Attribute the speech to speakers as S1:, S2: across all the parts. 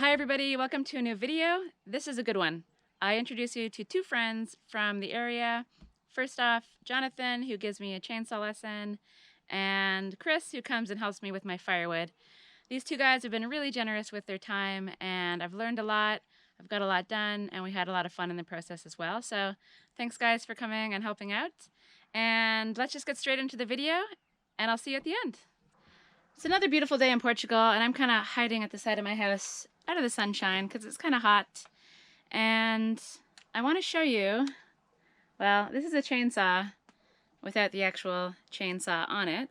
S1: Hi everybody, welcome to a new video. This is a good one. I introduce you to two friends from the area. First off, Jonathan, who gives me a chainsaw lesson, and Chris, who comes and helps me with my firewood. These two guys have been really generous with their time, and I've learned a lot. I've got a lot done, and we had a lot of fun in the process as well. So thanks guys for coming and helping out. And let's just get straight into the video, and I'll see you at the end. It's another beautiful day in Portugal, and I'm kind of hiding at the side of my house out of the sunshine because it's kind of hot. And I want to show you, well, this is a chainsaw without the actual chainsaw on it.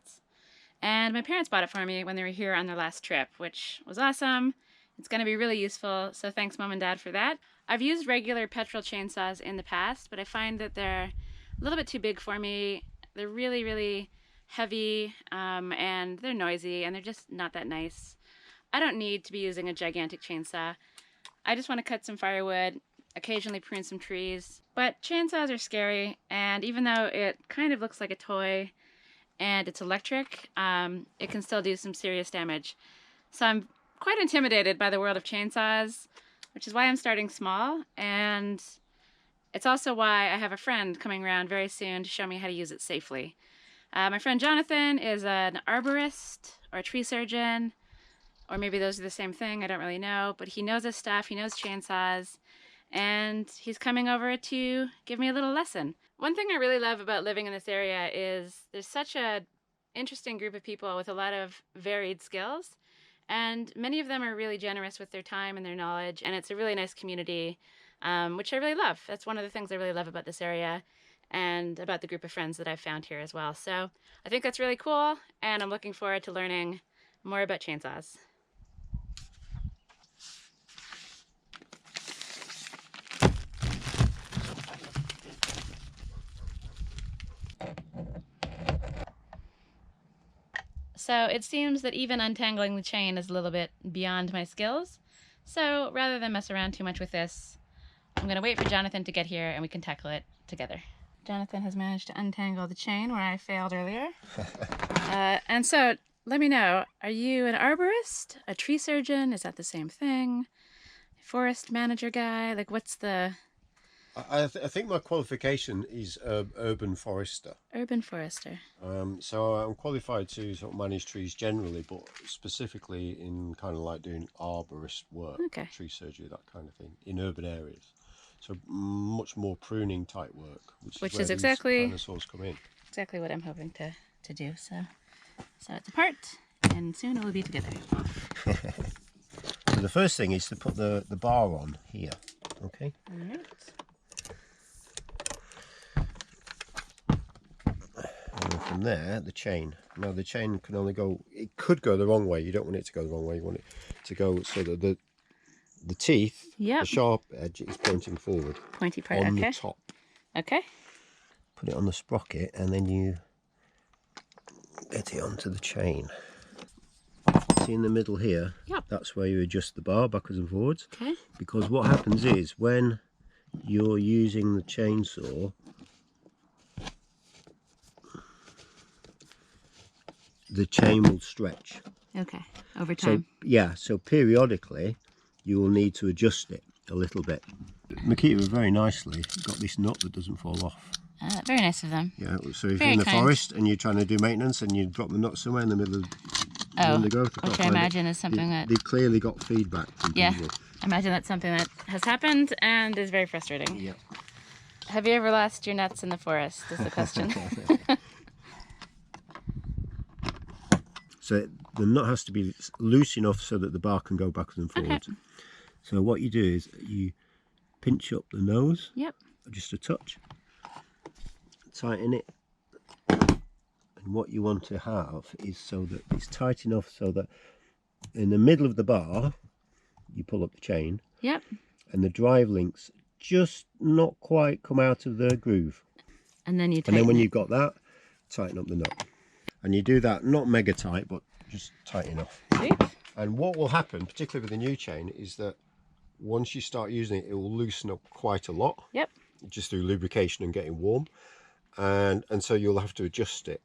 S1: And my parents bought it for me when they were here on their last trip, which was awesome. It's going to be really useful, so thanks Mom and Dad for that. I've used regular petrol chainsaws in the past, but I find that they're a little bit too big for me. They're really, really heavy, and they're noisy, and they're just not that nice. I don't need to be using a gigantic chainsaw. I just want to cut some firewood, occasionally prune some trees. But chainsaws are scary, and even though it kind of looks like a toy and it's electric, it can still do some serious damage. So I'm quite intimidated by the world of chainsaws, which is why I'm starting small, and it's also why I have a friend coming around very soon to show me how to use it safely. My friend Jonathan is an arborist or a tree surgeon, or maybe those are the same thing, I don't really know, but he knows his stuff, he knows chainsaws, and he's coming over to give me a little lesson. One thing I really love about living in this area is there's such an interesting group of people with a lot of varied skills, and many of them are really generous with their time and their knowledge, and it's a really nice community, which I really love. That's one of the things I really love about this area and about the group of friends that I've found here as well. So I think that's really cool, and I'm looking forward to learning more about chainsaws. So it seems that even untangling the chain is a little bit beyond my skills. So rather than mess around too much with this, I'm going to wait for Jonathan to get here and we can tackle it together. Jonathan has managed to untangle the chain where I failed earlier. And so let me know, are you an arborist, a tree surgeon? Is that the same thing? Forest manager guy? Like what's the...
S2: I think my qualification is urban forester.
S1: Urban forester.
S2: So I'm qualified to sort of manage trees generally, but specifically in kind of like doing arborist work,
S1: okay.
S2: Tree surgery, that kind of thing, in urban areas. So much more pruning type work, which is
S1: exactly
S2: dinosaurs come in.
S1: Exactly what I'm hoping to do. So it's apart, and soon it will be together.
S2: So the first thing is to put the bar on here. Okay.
S1: All right.
S2: And from there, the chain. Now the chain can only go, it could go the wrong way. You don't want it to go the wrong way. You want it to go so that the teeth, the sharp edge is pointing forward.
S1: Pointy part,
S2: on the top.
S1: Okay.
S2: Put it on the sprocket and then you get it onto the chain. See in the middle here?
S1: Yep.
S2: That's where you adjust the bar backwards and forwards.
S1: Okay.
S2: Because what happens is when you're using the chainsaw, the chain will stretch.
S1: Okay, over time.
S2: So, yeah, so periodically you will need to adjust it a little bit. Makita very nicely got this nut that doesn't fall off.
S1: Very nice of them.
S2: Yeah, so if you're in the forest and you're trying to do maintenance and you drop the nut somewhere in the middle of the undergrowth,
S1: which I imagine is something that...
S2: They clearly got feedback from people.
S1: I imagine that's something that has happened and is very frustrating.
S2: Yeah.
S1: Have you ever lost your nuts in the forest, is the question.
S2: So the nut has to be loose enough so that the bar can go backwards and forwards. Okay. So what you do is you pinch up the nose, just a touch, tighten it, and what you want to have is so that it's tight enough so that in the middle of the bar you pull up the chain, and the drive links just not quite come out of the groove.
S1: And then you tighten
S2: And then when you've got that, tighten up the nut. And you do that not mega tight, but just tight enough.
S1: Sweet.
S2: And what will happen, particularly with the new chain, is that once you start using it, it will loosen up quite a lot.
S1: Yep.
S2: Just through lubrication and getting warm. And so you'll have to adjust it.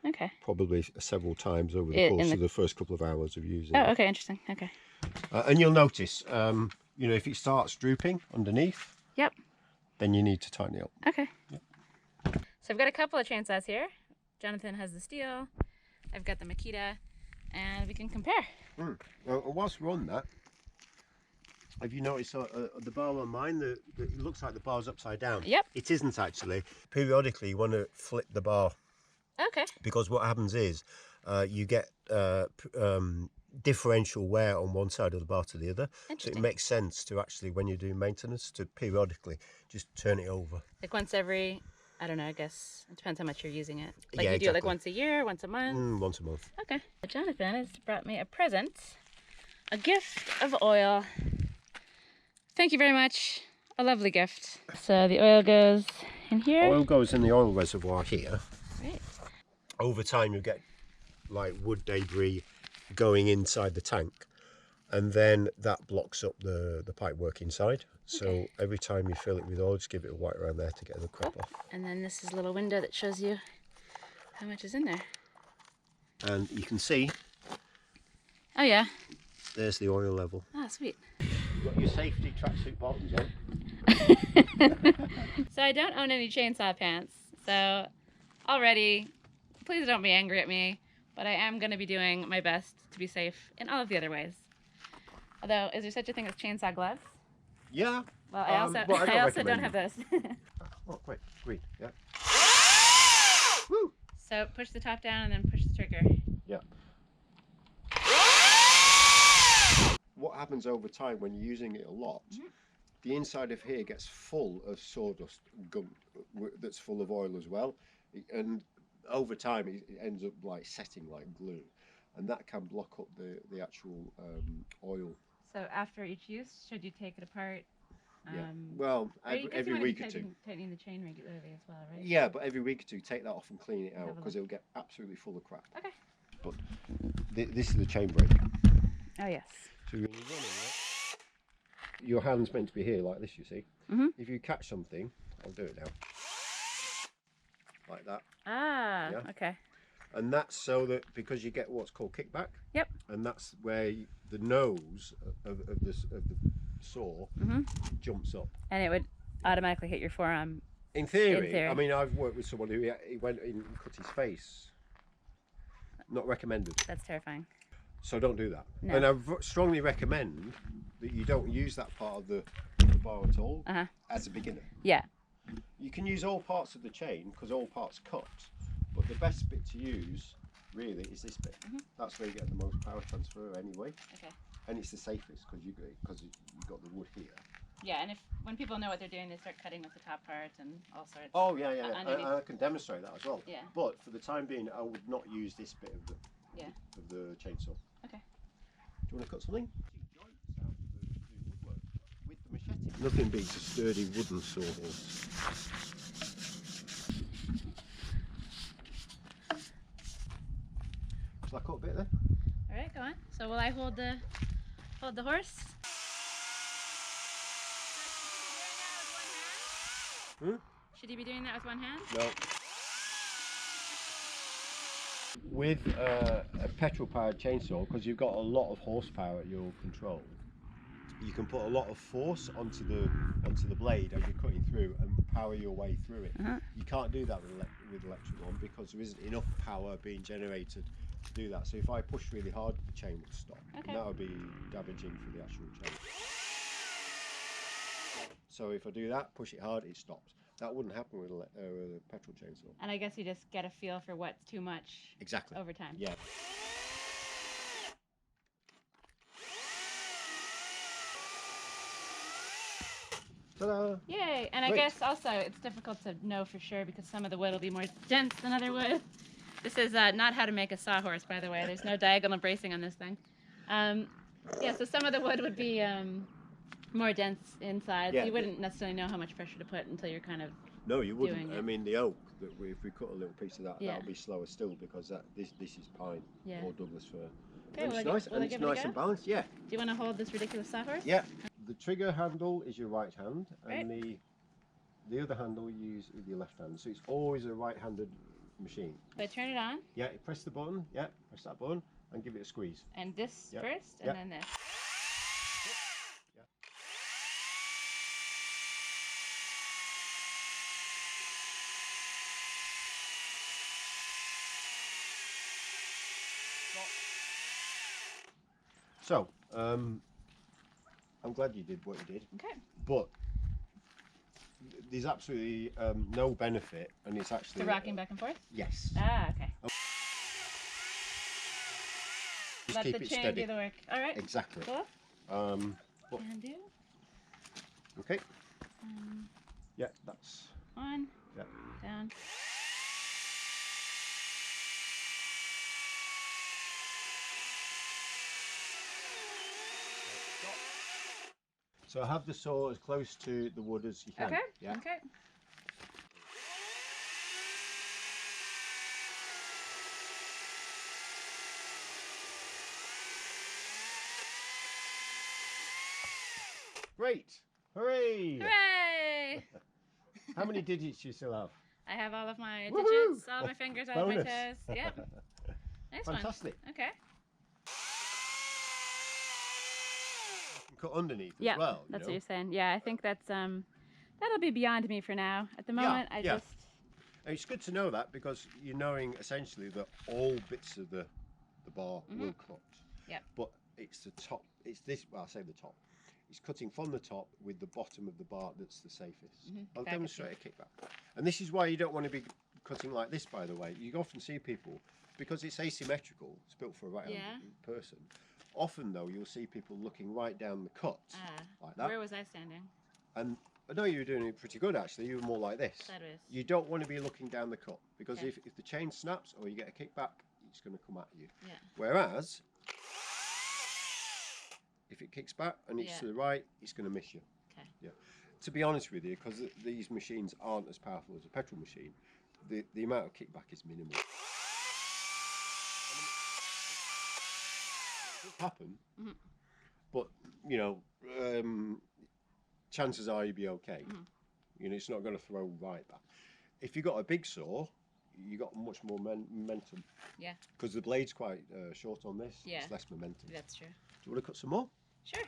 S1: Okay.
S2: Probably several times over the course of the first couple of hours of using it.
S1: Oh, okay, interesting. Okay.
S2: And you'll notice, you know, if it starts drooping underneath,
S1: yep,
S2: then you need to tighten it up.
S1: Okay. Yep. So I've got a couple of chainsaws here. Jonathan has the steel. I've got the Makita, and we can compare.
S2: Well, whilst we're on that, have you noticed the bar on mine, it looks like the bar's upside down?
S1: Yep.
S2: It isn't actually. Periodically, you want to flip the bar.
S1: Okay.
S2: Because what happens is you get differential wear on one side of the bar to the other. So it makes sense to actually, when you're doing maintenance, to periodically just turn it over.
S1: Like once every, I don't know, I guess it depends how much you're using it. Like
S2: yeah,
S1: you do it like once a year, once a month?
S2: Once a month.
S1: Okay. Jonathan has brought me a present, a gift of oil. Thank you very much. A lovely gift. So the oil goes in here.
S2: Oil goes in the oil reservoir here.
S1: Right.
S2: Over time you get like wood debris going inside the tank, and then that blocks up the pipe work inside. So every time you fill it with oil, just give it a wipe around there to get the crap off.
S1: And then this is a little window that shows you how much is in there.
S2: And you can see.
S1: Oh yeah.
S2: There's the oil level.
S1: Ah, sweet.
S2: You've got your safety tracksuit bottoms on.
S1: So I don't own any chainsaw pants. So already, please don't be angry at me, but I am going to be doing my best to be safe in all of the other ways. Although, is there such a thing as chainsaw gloves?
S2: Yeah.
S1: Well, I also don't have those.
S2: Oh, quick, green, yeah.
S1: Woo! So push the top down and then push the trigger.
S2: Yeah. What happens over time when you're using it a lot, the inside of here gets full of sawdust gunk that's full of oil as well, and over time it ends up like setting like glue, and that can block up the actual oil.
S1: So after each use, should you take it apart?
S2: Yeah. Well, every week or two.
S1: Tightening the chain regularly as well, right?
S2: Yeah, but every week or two, take that off and clean it out, because it'll get absolutely full of crap.
S1: Okay.
S2: But this is the chain brake.
S1: Oh yes.
S2: So when you're running it, your hand's meant to be here like this, you see. If you catch something, I'll do it now. Like that.
S1: Ah,
S2: yeah?
S1: Okay.
S2: And that's so that, because you get what's called kickback.
S1: Yep.
S2: And that's where the nose of the saw jumps up.
S1: And it would automatically hit your forearm.
S2: In theory. I mean, I've worked with someone who he went and cut his face. Not recommended.
S1: That's terrifying.
S2: So don't do that.
S1: No.
S2: And I strongly recommend that you don't use that part of the bar at all as a beginner.
S1: Yeah.
S2: You can use all parts of the chain because all parts cut, but the best bit to use really is this bit. That's where you get the most power transfer anyway. Okay. And it's the safest because you've got the wood here.
S1: Yeah, and when people know what they're doing, they start cutting with the top part and all sorts.
S2: Oh yeah, yeah. I can demonstrate that as well.
S1: Yeah.
S2: But for the time being, I would not use this bit of the chainsaw. Okay. Do you want to cut something? With the machete. Nothing beats a sturdy wooden sawhorse. Shall I cut a bit there?
S1: All right, go on. So will I hold the horse? Should he be doing that with one hand?
S2: No. With a petrol-powered chainsaw, because you've got a lot of horsepower at your control, you can put a lot of force onto the blade as you're cutting through and power your way through it. You can't do that with electric one because there isn't enough power being generated to do that. So if I push really hard, the chain would stop. Okay. And that would be damaging for the actual chain. So if I do that, push it hard, it stops. That wouldn't happen with a petrol chainsaw.
S1: And I guess you just get a feel for what's too much.
S2: Exactly.
S1: Over time.
S2: Yeah. Ta-da!
S1: Yay! And I guess also it's difficult to know for sure because some of the wood will be more dense than other wood. This is not how to make a sawhorse, by the way. There's no diagonal bracing on this thing. Yeah, so some of the wood would be more dense inside. Yeah, so you wouldn't necessarily know how much pressure to put until you're kind of
S2: you wouldn't. I mean, the oak, if we cut a little piece of that, that'll be slower still because this is pine or Douglas fir.
S1: Okay,
S2: and it's nice and balanced. Yeah.
S1: Do you want to hold this ridiculous sawhorse?
S2: Yeah. The trigger handle is your right hand, and the other handle you use with your left hand. So it's always a right-handed machine.
S1: So I turn it on.
S2: Yeah. Press the button. Yeah. Press that button and give it a squeeze.
S1: And this first, and then this.
S2: So, I'm glad you did what you did.
S1: Okay.
S2: But there's absolutely no benefit, and it's actually...
S1: So rocking back and forth?
S2: Yes.
S1: Ah, okay.
S2: Just
S1: Let
S2: keep
S1: the
S2: it
S1: chain
S2: steady.
S1: do the work. All right.
S2: Exactly.
S1: Cool.
S2: What?
S1: Can do.
S2: Okay. Yeah, that's...
S1: On.
S2: Yeah.
S1: Down.
S2: So have the saw as close to the wood as you can.
S1: Okay.
S2: Yeah.
S1: Okay.
S2: Great! Hooray!
S1: Hooray!
S2: How many digits do you still have?
S1: I have all of my
S2: Woohoo!
S1: digits, all of my fingers, all of my
S2: Bonus.
S1: toes. Yep. Nice
S2: Fantastic.
S1: one. Okay.
S2: You can cut underneath
S1: Yeah,
S2: as well.
S1: that's
S2: you
S1: what
S2: know?
S1: you're saying. Yeah, I think that's that'll be beyond me for now. At the moment, I
S2: yeah.
S1: just.
S2: And it's good to know that, because you're knowing essentially that all bits of the bar will cut.
S1: Yeah.
S2: But it's the top. It's this. Well, I say the top. It's cutting from the top with the bottom of the bar that's the safest. I'll demonstrate a kickback. And this is why you don't want to be cutting like this, by the way. You often see people, because it's asymmetrical, it's built for a right-handed person. Often, though, you'll see people looking right down the cut, like that.
S1: Where was I standing?
S2: And I know you were doing it pretty good, actually. You were more like this.
S1: Sideways.
S2: You don't want to be looking down the cut, because if the chain snaps or you get a kickback, it's going to come at you.
S1: Yeah.
S2: Whereas, if it kicks back and it's to the right, it's going to miss you.
S1: Okay.
S2: Yeah. To be honest with you, because these machines aren't as powerful as a petrol machine, the amount of kickback is minimal. It does happen, but you know, chances are you'll be okay. You know, it's not going to throw right back. If you've got a big saw, you got much more momentum.
S1: Yeah.
S2: Because the blade's quite short on this.
S1: Yeah.
S2: It's less momentum.
S1: That's true.
S2: Do you want to cut some more?
S1: Sure.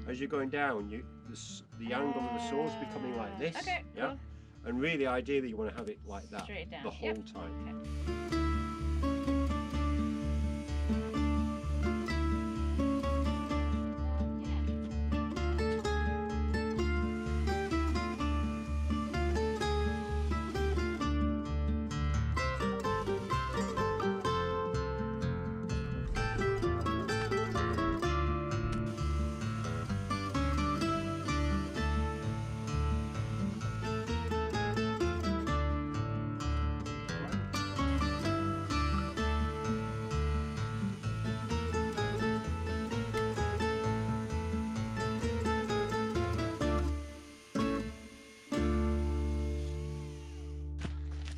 S2: As you're going down, the angle of the saw is becoming like this.
S1: Okay,
S2: yeah.
S1: cool.
S2: And really, ideally, you want to have it like that
S1: Straight down.
S2: the whole time.
S1: Okay.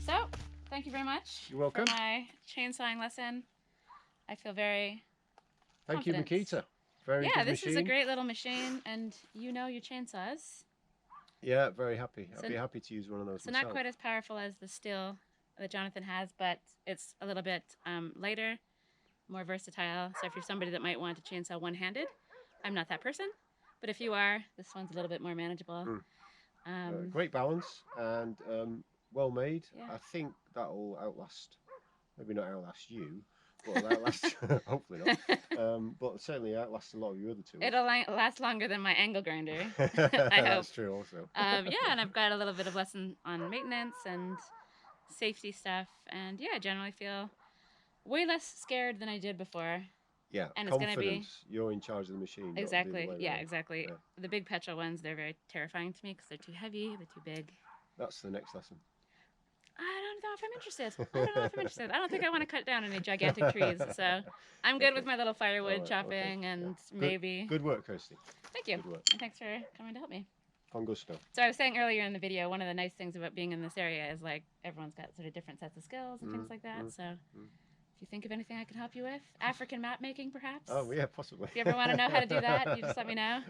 S1: So, thank you very much.
S2: You're welcome.
S1: For my chainsawing lesson. I feel very
S2: Thank you,
S1: confident.
S2: Makita. Very good
S1: this
S2: machine.
S1: is a great little machine, and you know your chainsaws.
S2: Yeah, very happy. I'd be happy to use one of those myself.
S1: Not quite as powerful as the steel that Jonathan has, but it's a little bit lighter, more versatile. So if you're somebody that might want to chainsaw one-handed, I'm not that person. But if you are, this one's a little bit more manageable.
S2: Great balance and well made.
S1: Yeah.
S2: I think that'll outlast, maybe not outlast you, but it'll outlast, hopefully not, but certainly outlast a lot of your other tools.
S1: It'll last longer than my angle grinder, I hope.
S2: That's true also.
S1: Yeah, and I've got a little bit of lesson on maintenance and safety stuff, and yeah, I generally feel way less scared than I did before.
S2: Yeah,
S1: and it's
S2: confidence.
S1: Gonna be...
S2: You're in charge of the machine.
S1: Exactly. Yeah,
S2: around.
S1: exactly.
S2: Yeah.
S1: The big petrol ones, they're very terrifying to me because they're too heavy, they're too big.
S2: That's the next lesson.
S1: I don't know if I'm interested. I don't think I want to cut down any gigantic trees. So I'm good with my little firewood chopping and maybe.
S2: Good work, Kirsty.
S1: Thank you.
S2: Good work.
S1: And thanks for coming to help me.
S2: Con gusto.
S1: So I was saying earlier in the video, one of the nice things about being in this area is like everyone's got sort of different sets of skills and things like that. So If you think of anything I can help you with. African map making, perhaps?
S2: Oh, yeah, possibly.
S1: If you ever want to know how to do that, you just let me know.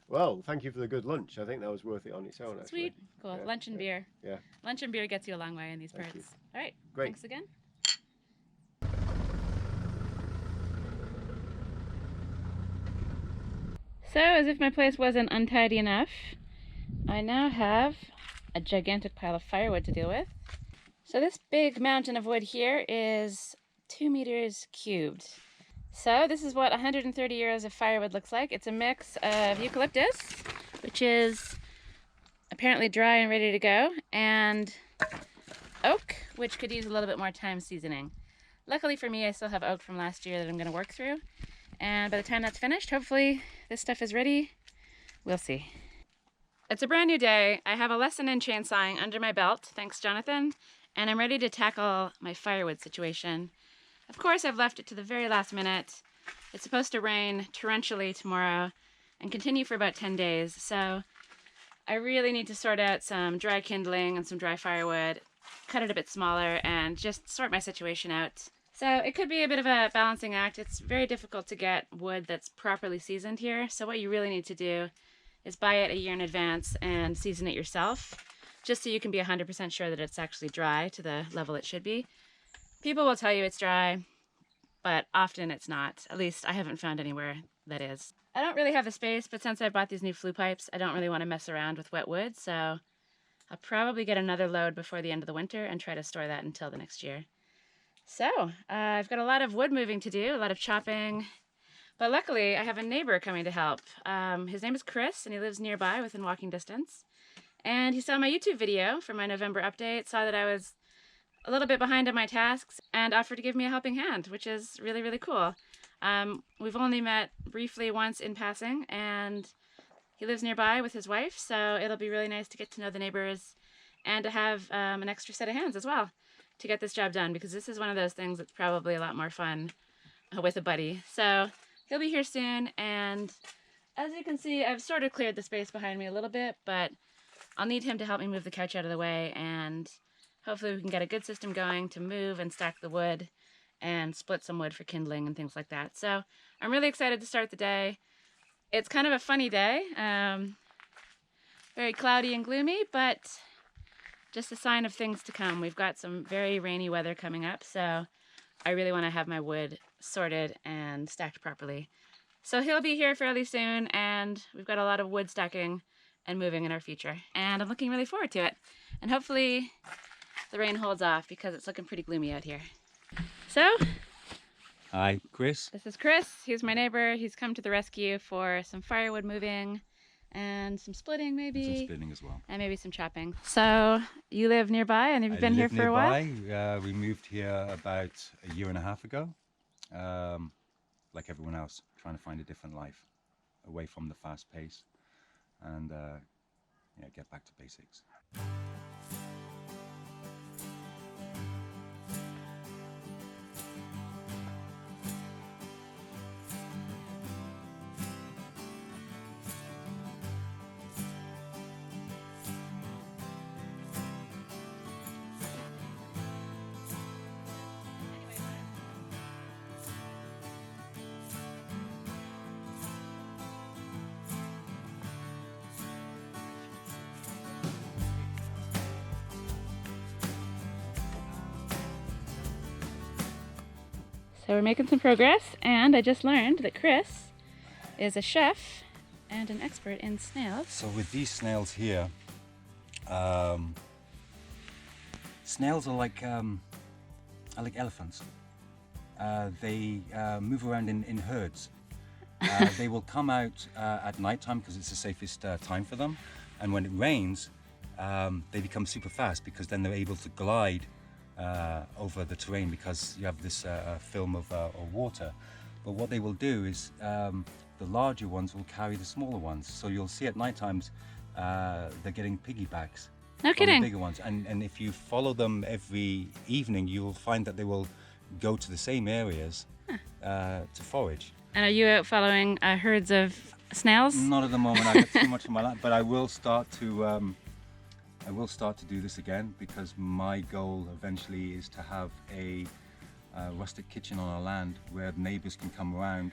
S2: Well, thank you for the good lunch. I think that was worth it on its own, actually.
S1: Sweet. Cool.
S2: Yeah,
S1: Lunch and beer.
S2: Yeah.
S1: Lunch and beer gets you a long way in these
S2: Thank
S1: parts.
S2: you.
S1: All right.
S2: Great.
S1: Thanks again. So, as if my place wasn't untidy enough, I now have a gigantic pile of firewood to deal with. So this big mountain of wood here is 2 meters cubed. So this is what 130 euros of firewood looks like. It's a mix of eucalyptus, which is apparently dry and ready to go, and oak, which could use a little bit more time seasoning. Luckily for me, I still have oak from last year that I'm going to work through. And by the time that's finished, hopefully this stuff is ready. We'll see. It's a brand new day. I have a lesson in chainsawing under my belt, thanks Jonathan, and I'm ready to tackle my firewood situation. Of course, I've left it to the very last minute. It's supposed to rain torrentially tomorrow and continue for about 10 days, so I really need to sort out some dry kindling and some dry firewood, cut it a bit smaller, and just sort my situation out. So it could be a bit of a balancing act. It's very difficult to get wood that's properly seasoned here, so what you really need to do is buy it a year in advance and season it yourself, just so you can be 100% sure that it's actually dry to the level it should be. People will tell you it's dry, but often it's not. At least I haven't found anywhere that is. I don't really have the space, but since I bought these new flue pipes, I don't really want to mess around with wet wood, so I'll probably get another load before the end of the winter and try to store that until the next year. So, I've got a lot of wood moving to do, a lot of chopping, but luckily I have a neighbor coming to help. His name is Chris, and he lives nearby within walking distance. And he saw my YouTube video for my November update, saw that I was a little bit behind on my tasks, and offered to give me a helping hand, which is really, really cool. We've only met briefly once in passing, and he lives nearby with his wife, so it'll be really nice to get to know the neighbors and to have an extra set of hands as well to get this job done, because this is one of those things that's probably a lot more fun with a buddy. So he'll be here soon, and as you can see, I've sort of cleared the space behind me a little bit, but I'll need him to help me move the couch out of the way, and hopefully we can get a good system going to move and stack the wood and split some wood for kindling and things like that. So I'm really excited to start the day. It's kind of a funny day, very cloudy and gloomy, but just a sign of things to come. We've got some very rainy weather coming up, so I really want to have my wood sorted and stacked properly. So he'll be here fairly soon, and we've got a lot of wood stacking and moving in our future. And I'm looking really forward to it. And hopefully the rain holds off, because it's looking pretty gloomy out here. So,
S3: hi, Chris.
S1: This is Chris. He's my neighbor. He's come to the rescue for some firewood moving and some splitting maybe.
S3: And some splitting as well.
S1: And maybe some chopping. So you live nearby, and you've been here for a while?
S3: We moved here about a year and a half ago. Like everyone else, trying to find a different life away from the fast pace and yeah, get back to basics.
S1: So we're making some progress, and I just learned that Chris is a chef and an expert in snails.
S3: So with these snails here, snails are like elephants. They move around in herds. They will come out at night time because it's the safest time for them, and when it rains, they become super fast because then they're able to glide over the terrain because you have this film of water. But what they will do is the larger ones will carry the smaller ones. So you'll see at night times they're getting piggybacks.
S1: No kidding.
S3: The bigger ones. And if you follow them every evening, you'll find that they will go to the same areas to forage.
S1: And are you out following herds of snails?
S3: Not at the moment. I got too much on my lap, but I will start to do this again because my goal eventually is to have a rustic kitchen on our land where neighbours can come around,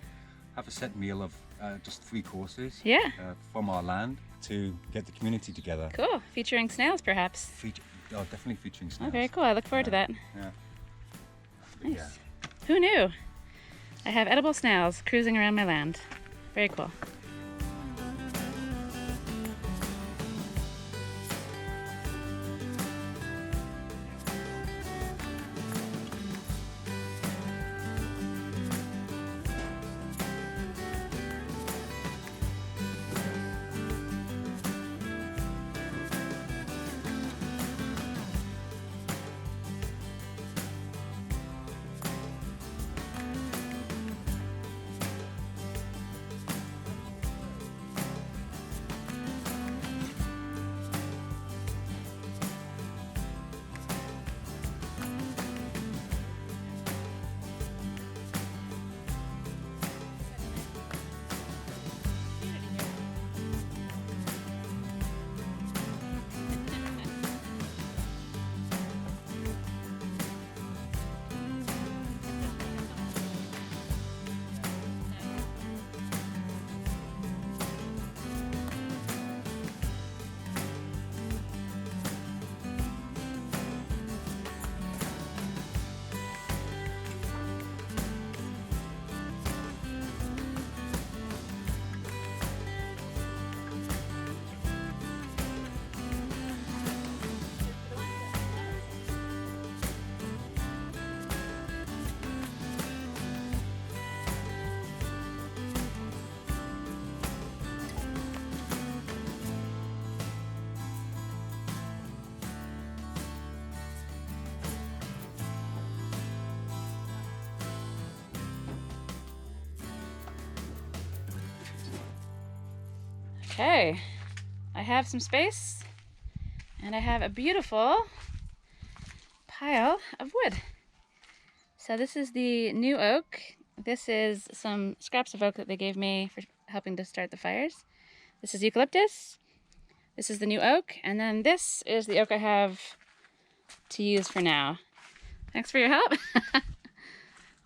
S3: have a set meal of just 3 courses from our land to get the community together.
S1: Cool. Featuring snails, perhaps.
S3: Definitely featuring snails.
S1: Oh, very cool. I look forward to that.
S3: Yeah.
S1: Nice.
S3: Yeah.
S1: Who knew? I have edible snails cruising around my land. Very cool. Okay, I have some space and I have a beautiful pile of wood. So this is the new oak. This is some scraps of oak that they gave me for helping to start the fires. This is eucalyptus. This is the new oak. And then this is the oak I have to use for now. Thanks for your help.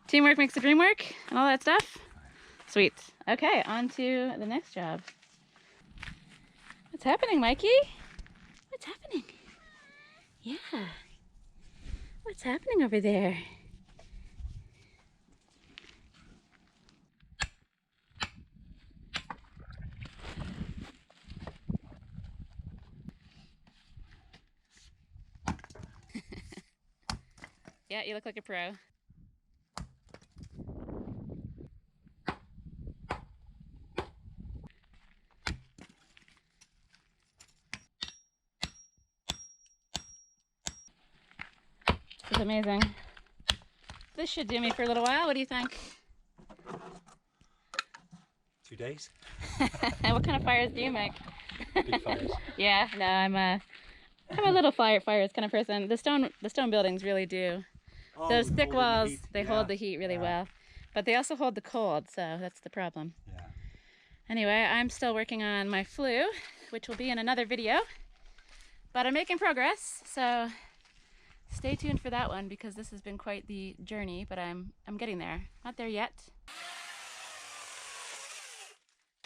S1: Teamwork makes the dream work and all that stuff. Sweet. Okay, on to the next job. What's happening, Mikey? What's happening? Yeah. What's happening over there? Yeah, you look like a pro. This is amazing. This should do me for a little while. What do you think?
S3: 2 days.
S1: What kind of fires do you make?
S3: Big fires.
S1: Yeah, no, I'm a little fires kind of person. The stone buildings really do.
S3: Oh,
S1: those thick walls, they
S3: yeah.
S1: hold the heat really well, but they also hold the cold, so that's the problem.
S3: Yeah.
S1: Anyway, I'm still working on my flue, which will be in another video, but I'm making progress, so stay tuned for that one because this has been quite the journey, but I'm getting there. Not there yet.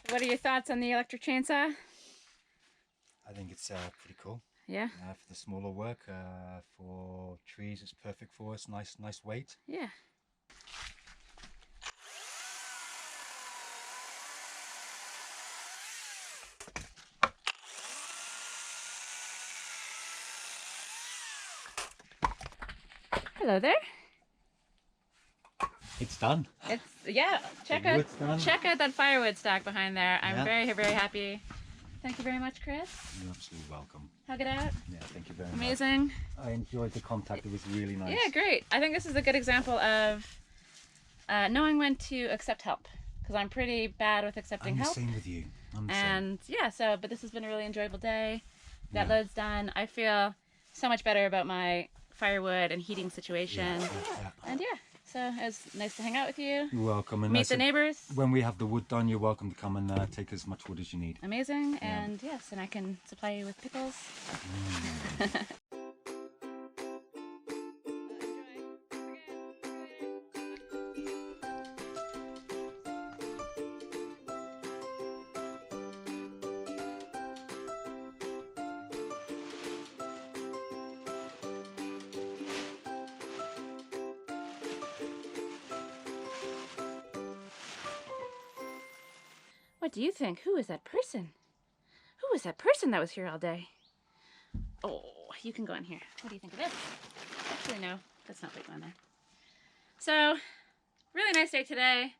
S1: What are your thoughts on the electric chainsaw?
S3: I think it's pretty cool.
S1: Yeah.
S3: For the smaller work, for trees, it's perfect for us. Nice weight.
S1: Yeah. Hello there.
S3: It's done.
S1: Check out that firewood stack behind there. I'm very, very happy. Thank you very much, Chris.
S3: You're absolutely welcome.
S1: Hug it out.
S3: Yeah, thank you very much.
S1: Amazing.
S3: I enjoyed the contact. It was really nice.
S1: Yeah, great. I think this is a good example of knowing when to accept help, because I'm pretty bad with accepting help.
S3: I'm the same with you.
S1: But this has been a really enjoyable day. That load's done. I feel so much better about my firewood and heating situation. And so it was nice to hang out with you.
S3: You're welcome. And
S1: meet the neighbors.
S3: When we have the wood done, you're welcome to come and take as much wood as you need.
S1: Amazing. And yes, and I can supply you with pickles. What do you think? Who is that person? Who was that person that was here all day? Oh, you can go in here. What do you think of this? Actually, no, that's not what going there. So, really nice day today.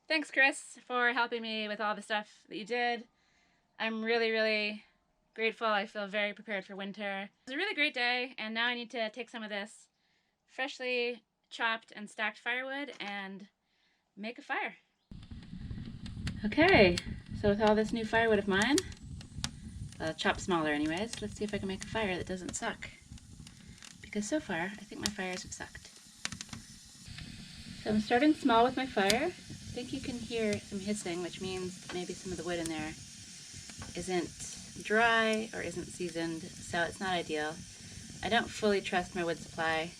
S1: Thanks, Chris, for helping me with all the stuff that you did. I'm really, really grateful. I feel very prepared for winter. It was a really great day, and now I need to take some of this freshly chopped and stacked firewood and make a fire. Okay, so with all this new firewood of mine, chopped smaller anyways, let's see if I can make a fire that doesn't suck. Because so far, I think my fires have sucked. So I'm starting small with my fire. I think you can hear some hissing, which means maybe some of the wood in there isn't dry or isn't seasoned, so it's not ideal. I don't fully trust my wood supply,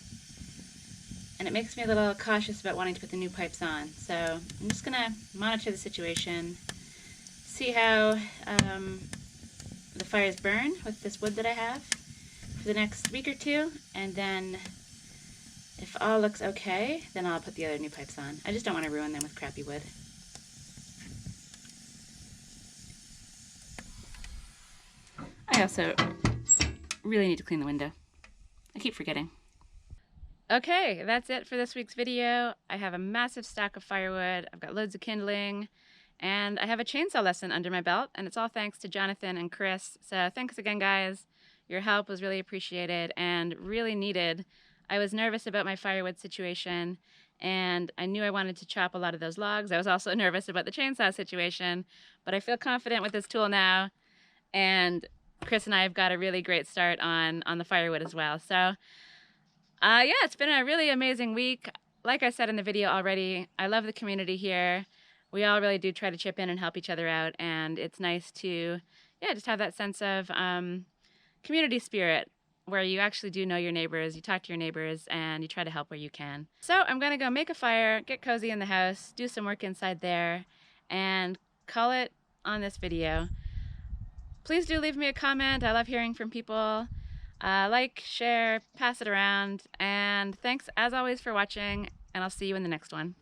S1: and it makes me a little cautious about wanting to put the new pipes on. So I'm just gonna monitor the situation, see how the fires burn with this wood that I have for the next week or two, and then if all looks okay, then I'll put the other new pipes on. I just don't want to ruin them with crappy wood. I also really need to clean the window. I keep forgetting. Okay, that's it for this week's video. I have a massive stack of firewood, I've got loads of kindling, and I have a chainsaw lesson under my belt, and it's all thanks to Jonathan and Chris. So thanks again, guys. Your help was really appreciated and really needed. I was nervous about my firewood situation, and I knew I wanted to chop a lot of those logs. I was also nervous about the chainsaw situation, but I feel confident with this tool now, and Chris and I have got a really great start on the firewood as well. So yeah, it's been a really amazing week. Like I said in the video already, I love the community here. We all really do try to chip in and help each other out, and it's nice to, yeah, just have that sense of community spirit where you actually do know your neighbors, you talk to your neighbors, and you try to help where you can. So I'm gonna go make a fire, get cozy in the house, do some work inside there, and call it on this video. Please do leave me a comment. I love hearing from people. Like, share, pass it around, and thanks as always for watching, and I'll see you in the next one.